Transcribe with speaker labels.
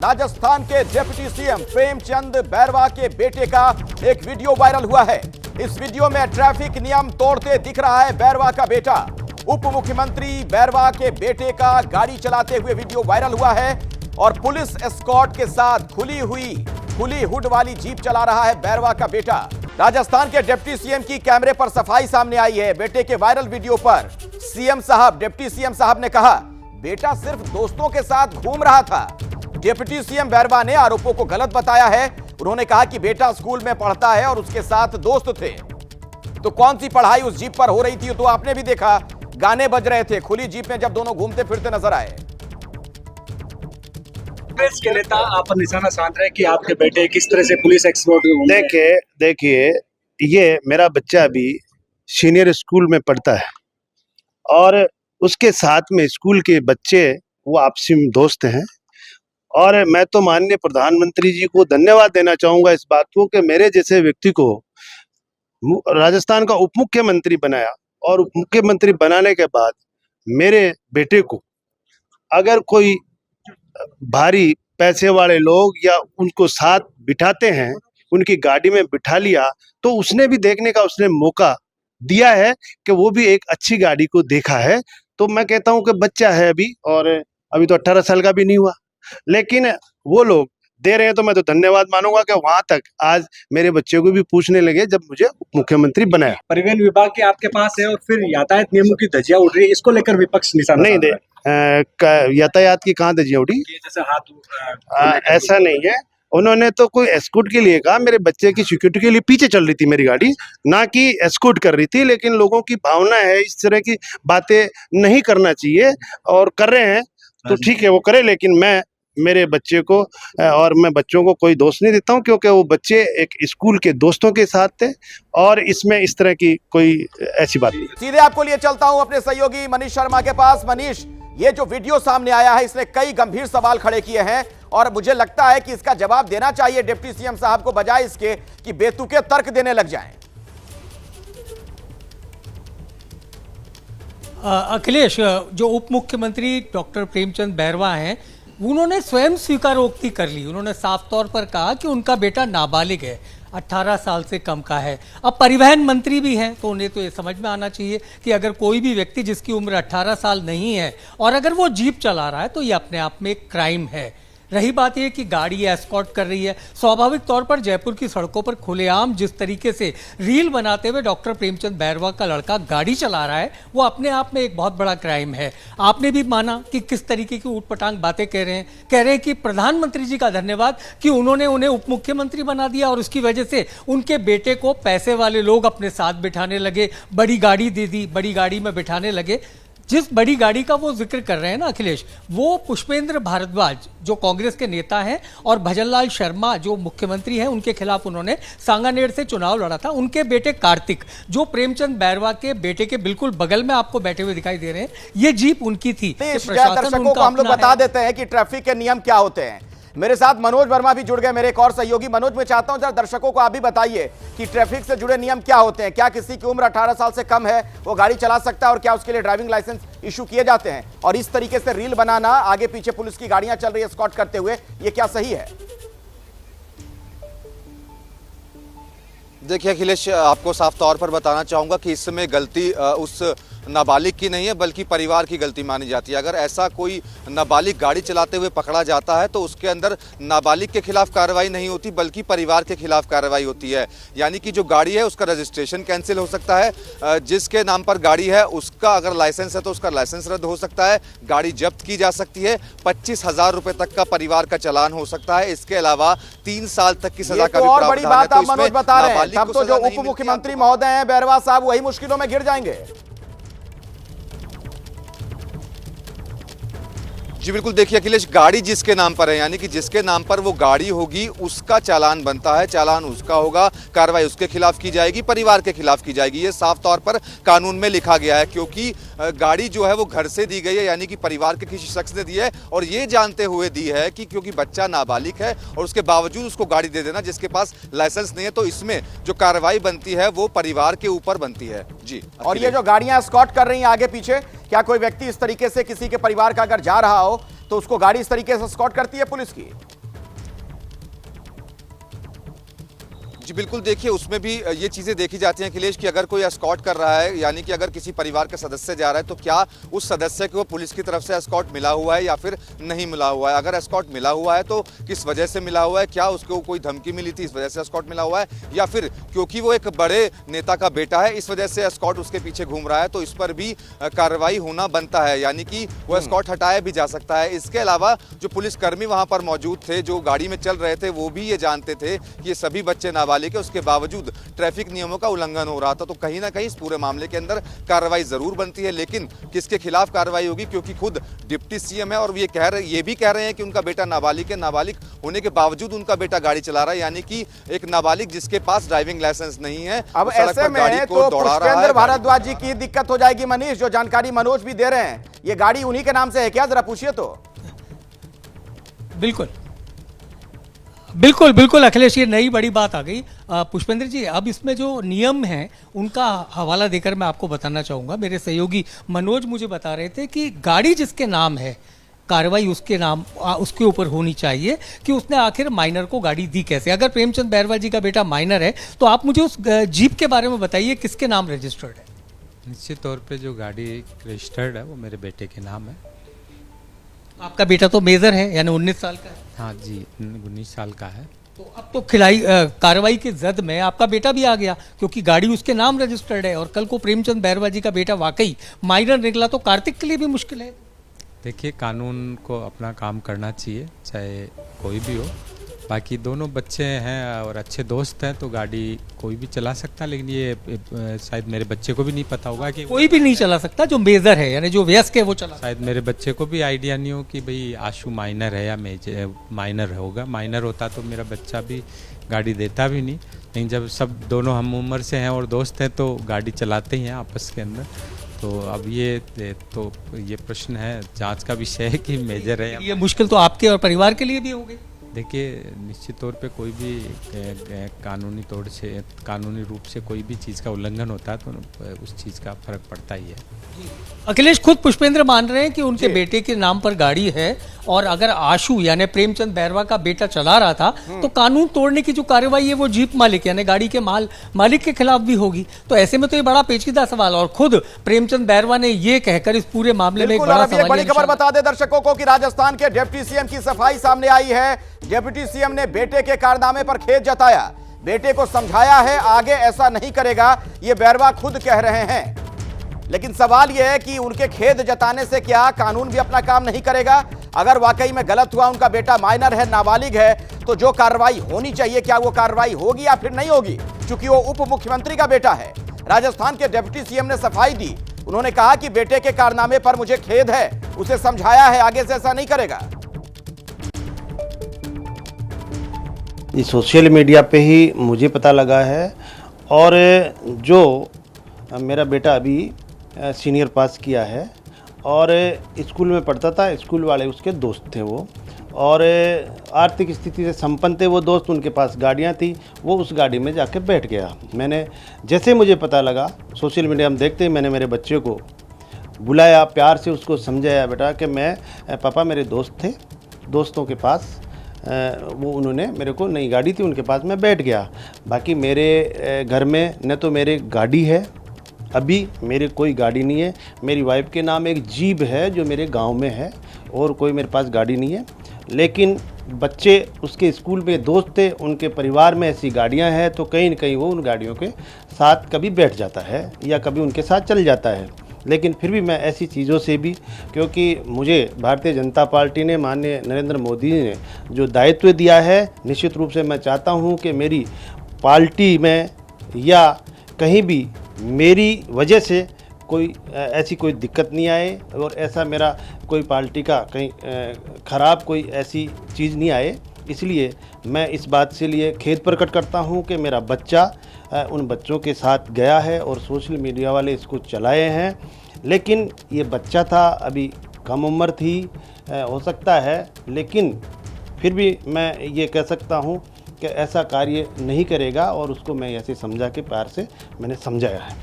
Speaker 1: राजस्थान के deputy CM Premchand Bairwa के बेटे का एक वीडियो वायरल हुआ है। इस वीडियो में ट्रैफिक नियम तोड़ते दिख रहा है बैरवा का बेटा। उप मुख्यमंत्री बैरवा के बेटे का गाड़ी चलाते हुए वीडियो वायरल हुआ है और पुलिस एस्कॉर्ट के साथ खुली हुड वाली जीप चला रहा है बैरवा का बेटा। राजस्थान के डिप्टी सीएम की कैमरे पर सफाई सामने आई है। बेटे के वायरल वीडियो पर डिप्टी सीएम साहब ने कहा, बेटा सिर्फ दोस्तों के साथ घूम रहा था। डिप्टी सीएम बैरवा ने आरोपों को गलत बताया है। उन्होंने कहा कि बेटा स्कूल में पढ़ता है और उसके साथ दोस्त थे। तो कौन सी पढ़ाई उस जीप पर हो रही थी तो आपने भी देखा, गाने बज रहे थे खुली जीप में जब दोनों घूमते फिरते नजर आए।
Speaker 2: कांग्रेस के नेता आप पर निशाना साध रहे हैं कि आपके बेटे किस तरह से पुलिस एस्कॉर्ट।
Speaker 3: देखिए ये मेरा बच्चा अभी सीनियर स्कूल में पढ़ता है और उसके साथ में स्कूल के बच्चे वो आपसी में दोस्त हैं। और मैं तो माननीय प्रधानमंत्री जी को धन्यवाद देना चाहूंगा इस बात को कि मेरे जैसे व्यक्ति को राजस्थान का उप मुख्यमंत्री बनाया और उप मुख्यमंत्री बनाने के बाद मेरे बेटे को अगर कोई भारी पैसे वाले लोग या उनको साथ बिठाते हैं, उनकी गाड़ी में बिठा लिया, तो उसने भी देखने का उसने मौका दिया है कि वो भी एक अच्छी गाड़ी को देखा है। तो मैं कहता हूं कि बच्चा है अभी तो 18 साल का भी नहीं हुआ, लेकिन वो लोग दे रहे हैं तो मैं तो धन्यवाद मानूंगा कि वहां तक आज मेरे बच्चे को भी पूछने लगे जब मुझे उप मुख्यमंत्री बनाया।
Speaker 2: परिवहन विभाग के आपके पास है और फिर यातायात नियमों की धज्जियां उड़ रही है, इसको लेकर विपक्ष निशाना
Speaker 3: नहीं दे यातायात की कहाँ धज्जियां उड़ी?
Speaker 2: जैसे हाथ
Speaker 3: ऐसा नहीं है। उन्होंने तो कोई एस्कॉर्ट के लिए कहा, मेरे बच्चे की सिक्योरिटी के लिए पीछे चल रही थी मेरी गाड़ी, ना कि एस्कॉर्ट कर रही थी। लेकिन लोगों की भावना है, इस तरह की बातें नहीं करना चाहिए और कर रहे हैं तो ठीक है वो करे, लेकिन मैं मेरे बच्चे को और मैं बच्चों को कोई दोष नहीं देता हूं क्योंकि वो बच्चे एक स्कूल के दोस्तों के साथ थे और इसमें इस तरह की कोई ऐसी बात नहीं।
Speaker 1: सीधे आपको लिए चलता हूं अपने सहयोगी मनीष शर्मा के पास। मनीष, ये जो वीडियो सामने आया है इसने कई गंभीर सवाल खड़े किए हैं और मुझे लगता है कि इसका जवाब देना चाहिए डिप्टी सीएम साहब को, बजाय इसके कि बेतुके तर्क देने लग जाएं।
Speaker 4: अखिलेश, जो उप मुख्यमंत्री डॉक्टर प्रेमचंद बैरवा हैं, उन्होंने स्वयं स्वीकारोक्ति कर ली। उन्होंने साफ तौर पर कहा कि उनका बेटा नाबालिग है, 18 साल से कम का है। अब परिवहन मंत्री भी हैं तो उन्हें तो ये समझ में आना चाहिए कि अगर कोई भी व्यक्ति जिसकी उम्र 18 साल नहीं है और अगर वो जीप चला रहा है तो ये अपने आप में एक क्राइम है। रही बात यह कि गाड़ी एस्कॉर्ट कर रही है, स्वाभाविक तौर पर जयपुर की सड़कों पर खुलेआम जिस तरीके से रील बनाते हुए डॉक्टर प्रेमचंद बैरवा का लड़का गाड़ी चला रहा है वो अपने आप में एक बहुत बड़ा क्राइम है। आपने भी माना कि किस तरीके की ऊटपटांग बातें कह रहे हैं कि प्रधानमंत्री जी का धन्यवाद कि उन्होंने उन्हें उप मुख्यमंत्री बना दिया और उसकी वजह से उनके बेटे को पैसे वाले लोग अपने साथ बिठाने लगे, बड़ी गाड़ी दे दी, बड़ी गाड़ी में बिठाने लगे। जिस बड़ी गाड़ी का वो जिक्र कर रहे हैं ना अखिलेश, वो पुष्पेंद्र भारद्वाज जो कांग्रेस के नेता हैं और भजनलाल शर्मा जो मुख्यमंत्री हैं, उनके खिलाफ उन्होंने सांगानेर से चुनाव लड़ा था। उनके बेटे कार्तिक जो प्रेमचंद बैरवा के बेटे के बिल्कुल बगल में आपको बैठे हुए दिखाई दे रहे हैं, ये जीप उनकी थी।
Speaker 1: दर्शकों को हम लोग बता देते हैं कि ट्रैफिक के नियम क्या होते हैं। मेरे साथ मनोज वर्मा भी जुड़ गए, मेरे एक और सहयोगी। मनोज, मैं चाहता हूं जरा दर्शकों को आप भी बताइए कि ट्रैफिक से जुड़े नियम क्या होते हैं। क्या किसी की उम्र 18 साल से कम है वो गाड़ी चला सकता है और क्या उसके लिए ड्राइविंग लाइसेंस इशू किए जाते हैं? और इस तरीके से रील बनाना, आगे पीछे पुलिस की गाड़ियां चल रही है एस्कॉर्ट करते हुए, ये क्या सही है?
Speaker 5: देखिए अखिलेश, आपको साफ तौर पर बताना चाहूँगा कि इस समय गलती उस नाबालिग की नहीं है बल्कि परिवार की गलती मानी जाती है। अगर ऐसा कोई नाबालिग गाड़ी चलाते हुए पकड़ा जाता है तो उसके अंदर नाबालिग के खिलाफ कार्रवाई नहीं होती बल्कि परिवार के खिलाफ कार्रवाई होती है। यानी कि जो गाड़ी है उसका रजिस्ट्रेशन कैंसिल हो सकता है, जिसके नाम पर गाड़ी है उसका अगर लाइसेंस है तो उसका लाइसेंस रद्द हो सकता है, गाड़ी जब्त की जा सकती है, 25,000 रुपए तक का परिवार का चालान हो सकता है। इसके अलावा 3 साल तक की सजा का भी
Speaker 1: और बड़ी बात आप मनोज बता रहे हैं, तब तो जो उप
Speaker 5: मुख्यमंत्री
Speaker 1: मुख्यमंत्री महोदय हैं बैरवा साहब वही मुश्किलों में गिर जाएंगे।
Speaker 5: जी बिल्कुल। देखिए अखिलेश, गाड़ी जिसके नाम पर है यानी कि जिसके नाम पर वो गाड़ी होगी उसका चालान बनता है, चालान उसका होगा, कार्रवाई उसके खिलाफ की जाएगी, परिवार के खिलाफ की जाएगी। ये साफ तौर पर कानून में लिखा गया है क्योंकि गाड़ी जो है वो घर से दी गई है, यानी कि परिवार के किसी शख्स ने दी है और ये जानते हुए दी है कि क्योंकि बच्चा नाबालिग है और उसके बावजूद उसको गाड़ी दे देना जिसके पास लाइसेंस नहीं है, तो इसमें जो कार्रवाई बनती है वो परिवार के ऊपर बनती है। जी।
Speaker 1: और ये जो गाड़ियां एस्कॉर्ट कर रही हैं आगे पीछे, क्या कोई व्यक्ति इस तरीके से किसी के परिवार का अगर जा रहा हो तो उसको गाड़ी इस तरीके से स्कॉट करती है पुलिस की।
Speaker 5: जी बिल्कुल, देखिए उसमें भी ये चीज़ें देखी जाती हैं अखिलेश कि अगर कोई एस्कॉर्ट कर रहा है, यानी कि अगर किसी परिवार का सदस्य जा रहा है तो क्या उस सदस्य को पुलिस की तरफ से एस्कॉर्ट मिला हुआ है या फिर नहीं मिला हुआ है। अगर एस्कॉर्ट मिला हुआ है तो किस वजह से मिला हुआ है, क्या उसको कोई धमकी मिली थी इस वजह से एस्कॉर्ट मिला हुआ है, या फिर क्योंकि वो एक बड़े नेता का बेटा है इस वजह से एस्कॉर्ट उसके पीछे घूम रहा है, तो इस पर भी कार्रवाई होना बनता है, यानी कि वो एस्कॉर्ट हटाया भी जा सकता है। इसके अलावा जो पुलिसकर्मी वहां पर मौजूद थे, जो गाड़ी में चल रहे थे, वो भी ये जानते थे कि ये सभी बच्चे नाबालिग है, उसके बावजूद ट्रैफिक नियमों का उल्लंघन हो रहा था। तो कहीं ना कहीं इस पूरे मामले के अंदर कार्रवाई जरूर बनती है, लेकिन किसके खिलाफ कार्रवाई होगी, क्योंकि खुद डिप्टी सीएम है और ये भी कह रहे हैं कि उनका बेटा नाबालिग है। नाबालिग होने के बावजूद उनका बेटा गाड़ी चला रहा है, यानी कि एक नाबालिग जिसके पास ड्राइविंग लाइसेंस नहीं है,
Speaker 1: अब ऐसे में तो पुष्पेंद्र भारद्वाज जी की दिक्कत हो जाएगी। मनीष, जो जानकारी मनोज भी दे रहे हैं, ये गाड़ी उन्हीं के नाम से है क्या, जरा पूछिए तो।
Speaker 4: बिल्कुल बिल्कुल बिल्कुल अखिलेश, ये नई बड़ी बात आ गई। पुष्पेंद्र जी, अब इसमें जो नियम हैं उनका हवाला देकर मैं आपको बताना चाहूँगा। मेरे सहयोगी मनोज मुझे बता रहे थे कि गाड़ी जिसके नाम है, कार्रवाई उसके नाम उसके ऊपर होनी चाहिए कि उसने आखिर माइनर को गाड़ी दी कैसे। अगर प्रेमचंद बैरवा जी का बेटा माइनर है तो आप मुझे उस जीप के बारे में बताइए, किसके नाम रजिस्टर्ड है।
Speaker 6: निश्चित तौर पे जो गाड़ी रजिस्टर्ड है वो मेरे बेटे के नाम है।
Speaker 4: आपका बेटा तो मेजर है, यानी 19 साल का है।
Speaker 6: हाँ जी, 19 साल का है।
Speaker 4: तो अब तो कार्रवाई के जद में आपका बेटा भी आ गया, क्योंकि गाड़ी उसके नाम रजिस्टर्ड है, और कल को प्रेमचंद बैरवा जी का बेटा वाकई माइनर निकला तो कार्तिक के लिए भी मुश्किल है।
Speaker 6: देखिए, कानून को अपना काम करना चाहिए, चाहे कोई भी हो। बाकी दोनों बच्चे हैं और अच्छे दोस्त हैं, तो गाड़ी कोई भी चला सकता है, लेकिन ये शायद मेरे बच्चे को भी नहीं पता होगा कि
Speaker 4: कोई भी नहीं चला सकता जो मेजर है, यानी जो वयस्क है वो चला।
Speaker 6: शायद मेरे बच्चे को भी आइडिया नहीं हो कि भाई आशु माइनर है या माइनर होगा। माइनर होता तो मेरा बच्चा भी गाड़ी देता भी नहीं, लेकिन जब सब दोनों हम उम्र से हैं और दोस्त हैं तो गाड़ी चलाते ही हैं आपस के अंदर। तो अब ये प्रश्न है, जांच का विषय है कि मेजर है।
Speaker 4: ये मुश्किल तो आपके और परिवार के लिए भी होगी।
Speaker 6: देखिए, निश्चित तौर पे कोई भी कानूनी रूप से कोई भी चीज़ का उल्लंघन होता है तो उस चीज़ का फर्क पड़ता ही है।
Speaker 4: अखिलेश, खुद पुष्पेंद्र मान रहे हैं कि उनके बेटे के नाम पर गाड़ी है, और अगर आशु यानी प्रेमचंद बैरवा का बेटा चला रहा था तो कानून तोड़ने की जो कार्रवाई है वो जीप मालिक यानी गाड़ी के मालिक के खिलाफ भी होगी। तो ऐसे में तो ये बड़ा पेचीदा सवाल, और खुद प्रेमचंद बैरवा ने ये कहकर इस पूरे मामले में एक
Speaker 1: बड़ी खबर बता दे दर्शकों को कि राजस्थान के डिप्टी सीएम की सफाई सामने आई है। डिप्टी सीएम ने बेटे के कारनामे पर खेद जताया, बेटे को समझाया है आगे ऐसा नहीं करेगा, ये बैरवा खुद कह रहे हैं। लेकिन सवाल यह है कि उनके खेद जताने से क्या कानून भी अपना काम नहीं करेगा। अगर वाकई में गलत हुआ, उनका बेटा माइनर है, नाबालिग है, तो जो कार्रवाई होनी चाहिए क्या वो कार्रवाई होगी या फिर नहीं होगी, क्योंकि वो उप मुख्यमंत्री का बेटा है। राजस्थान के डिप्टी सीएम ने सफाई दी, उन्होंने कहा कि बेटे के कारनामे पर मुझे खेद है, उसे समझाया है, आगे से ऐसा नहीं करेगा।
Speaker 3: ये सोशल मीडिया पे ही मुझे पता लगा है, और जो मेरा बेटा अभी सीनियर पास किया है और स्कूल में पढ़ता था, स्कूल वाले उसके दोस्त थे वो, और आर्थिक स्थिति से संपन्न थे वो दोस्त, उनके पास गाड़ियाँ थी, वो उस गाड़ी में जाके बैठ गया। मैंने जैसे मुझे पता लगा, सोशल मीडिया में देखते ही मैंने मेरे बच्चे को बुलाया, प्यार से उसको समझाया, बेटा कि पापा मेरे दोस्त थे, दोस्तों के पास वो उन्होंने मेरे को नई गाड़ी थी, उनके पास मैं बैठ गया। बाकी मेरे घर में न तो मेरे गाड़ी है, अभी मेरे कोई गाड़ी नहीं है, मेरी वाइफ के नाम एक जीप है जो मेरे गांव में है, और कोई मेरे पास गाड़ी नहीं है। लेकिन बच्चे उसके स्कूल में दोस्त थे, उनके परिवार में ऐसी गाड़ियां हैं, तो कहीं न कहीं वो उन गाड़ियों के साथ कभी बैठ जाता है या कभी उनके साथ चल जाता है। लेकिन फिर भी मैं ऐसी चीज़ों से भी, क्योंकि मुझे भारतीय जनता पार्टी ने, माननीय नरेंद्र मोदी ने जो दायित्व दिया है, निश्चित रूप से मैं चाहता हूं कि मेरी पार्टी में या कहीं भी मेरी वजह से कोई ऐसी कोई दिक्कत नहीं आए, और ऐसा मेरा कोई पार्टी का कहीं ख़राब कोई ऐसी चीज़ नहीं आए। इसलिए मैं इस बात से लिए खेद प्रकट करता हूं कि मेरा बच्चा उन बच्चों के साथ गया है और सोशल मीडिया वाले इसको चलाए हैं। लेकिन ये बच्चा था, अभी कम उम्र थी, हो सकता है, लेकिन फिर भी मैं ये कह सकता हूँ कि ऐसा कार्य नहीं करेगा, और उसको मैं ऐसे समझा के प्यार से मैंने समझाया है।